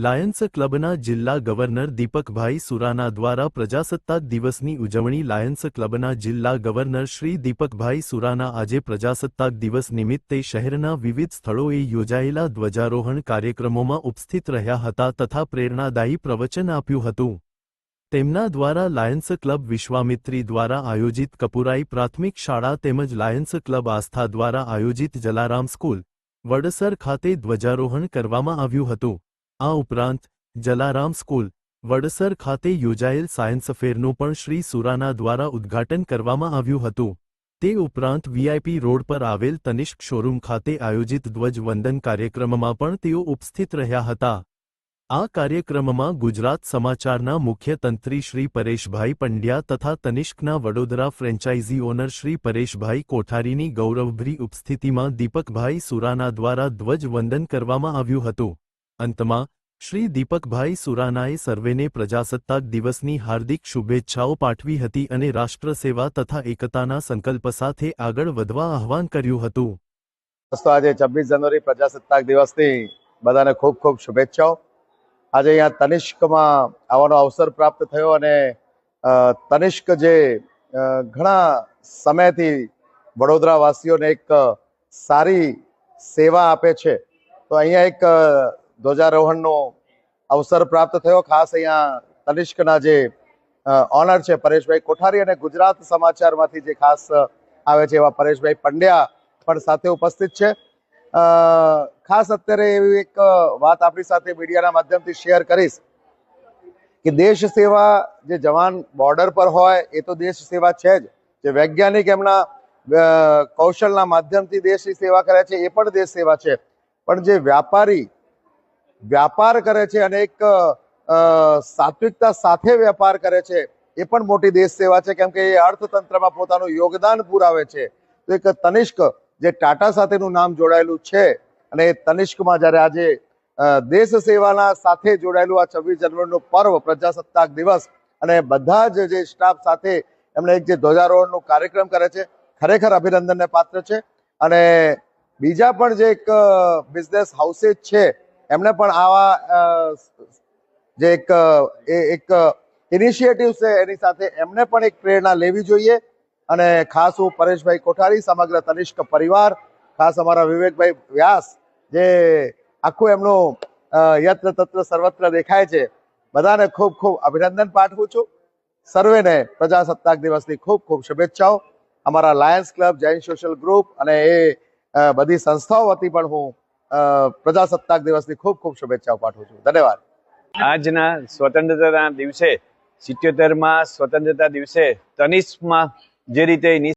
Lions ક્લબના જિલ્લા governor દીપકભાઈ સુરાના દ્વારા પ્રજાસત્તાક દિવસની ઉજવણી લાયન્સ ક્લબના જિલ્લા ગવર્નર શ્રી દીપકભાઈ સુરાના આજે પ્રજાસત્તાક દિવસ નિમિત્તે શહેરના વિવિધ સ્થળોએ યોજાયેલા ધ્વજારોહણ કાર્યક્રમોમાં ઉપસ્થિત રહ્યા હતા તથા પ્રેરણાદાયી પ્રવચન આપ્યું હતું। તેમના દ્વારા લાયન્સ ક્લબ વિશ્વામિત્રી દ્વારા આયોજિત કપુરાઈ પ્રાથમિક શાળા તેમજ લાયન્સ ક્લબ આસ્થા દ્વારા આયોજિત જલારામ સ્કૂલ વડસર ખાતે ધ્વજારોહણ કરવામાં આવ્યું હતું। આ ઉપરાંત જલારામ સ્કૂલ વડસર ખાતે યોજાયેલ સાયન્સ ફેરનું પણ શ્રી સુરાના દ્વારા ઉદ્ઘાટન કરવામાં આવ્યું હતું। તે ઉપરાંત વીઆઈપી રોડ પર આવેલ તનિષ્ક શોરૂમ ખાતે આયોજિત ધ્વજવંદન કાર્યક્રમમાં પણ તેઓ ઉપસ્થિત રહ્યા હતા। આ કાર્યક્રમમાં ગુજરાત સમાચારના મુખ્ય તંત્રી શ્રી પરેશભાઈ પંડ્યા તથા તનિષ્કના વડોદરા ફ્રેન્ચાઇઝી ઓનર શ્રી પરેશભાઈ કોઠારીની ગૌરવભરી ઉપસ્થિતિમાં દીપકભાઈ સુરાના દ્વારા ધ્વજવંદન કરવામાં આવ્યું હતું। અંતમાં શ્રી દીપકભાઈ સુરાનાએ સર્વેને પ્રજાસત્તાક દિવસની હાર્દિક શુભેચ્છાઓ પાઠવી હતી અને રાષ્ટ્રસેવા તથા એકતાના સંકલ્પ સાથે આગળ વધવા આહ્વાન કર્યું હતું। દોસ્તો, આજે 26 જાન્યુઆરી પ્રજાસત્તાક દિવસની બધાને ખૂબ ખૂબ શુભેચ્છાઓ। આજે અહીંયા તનિષ્કમાં આવવાનો અવસર પ્રાપ્ત થયો અને તનિષ્ક જે ઘણા સમયથી વડોદરા વાસીઓને એક સારી સેવા આપે છે, તો અહીંયા એક ધ્વજારોહણનો અવસર પ્રાપ્ત થયો। ખાસ અહીંયા તનિષ્કના જે ઓનર છે પરેશભાઈ કોઠારી અને ગુજરાત સમાચારમાંથી જે ખાસ આવે છે એવા પરેશભાઈ પંડ્યા પણ સાથે ઉપસ્થિત છે। ખાસ અત્યારે એવી એક વાત આપણી સાથે મીડિયાના માધ્યમથી શેર કરીશ કે દેશ સેવા જે જવાન બોર્ડર પર હોય એ તો દેશ સેવા છે જ, જે વૈજ્ઞાનિક એમના કૌશલના માધ્યમથી દેશની સેવા કરે છે એ પણ દેશ સેવા છે, પણ જે વ્યાપાર કરે છે અને એક સાત્વિકતા સાથે વેપાર કરે છે એ પણ મોટી દેશ સેવા છે, કેમ કે એ અર્થતંત્રમાં પોતાનું યોગદાન પુરાવે છે। તો એક તનિષ્ક જે ટાટા સાથેનું નામ જોડાયેલું છે અને એ તનિષ્કમાં જ્યારે આજે દેશ સેવાના સાથે જોડાયેલું આ 26 જાન્યુઆરીનું પર્વ પ્રજાસત્તાક દિવસ અને બધા જ જે સ્ટાફ સાથે એમણે એક જે ધ્વજારોહણનો કાર્યક્રમ કરે છે, ખરેખર અભિનંદનને પાત્ર છે। અને બીજા પણ જે એક બિઝનેસ હાઉસીસ છે એમને પણ આવા જે એક ઇનિશિયેટિવ છે એની સાથે એમને પણ એક પ્રેરણા લેવી જોઈએ। અને ખાસ હું પરેશભાઈ કોઠારી, સમગ્ર તનિષ્ક પરિવાર, ખાસ અમારા વિવેકભાઈ વ્યાસ જે આખું એમનું યત્ર તત્ર સર્વત્ર દેખાય છે, બધાને ખૂબ ખૂબ અભિનંદન પાઠવું છું। સર્વેને પ્રજાસત્તાક દિવસની ખૂબ ખૂબ શુભેચ્છાઓ। અમારા Lions club, Jain social group અને એ બધી સંસ્થાઓ વતી પણ હું પ્રજાસત્તાક દિવસની ખૂબ ખૂબ શુભેચ્છાઓ પાઠવું છું। ધન્યવાદ। આજના સ્વતંત્રતાના દિવસે 77મા સ્વતંત્રતા દિવસે તનિષ્કમાં જે રીતે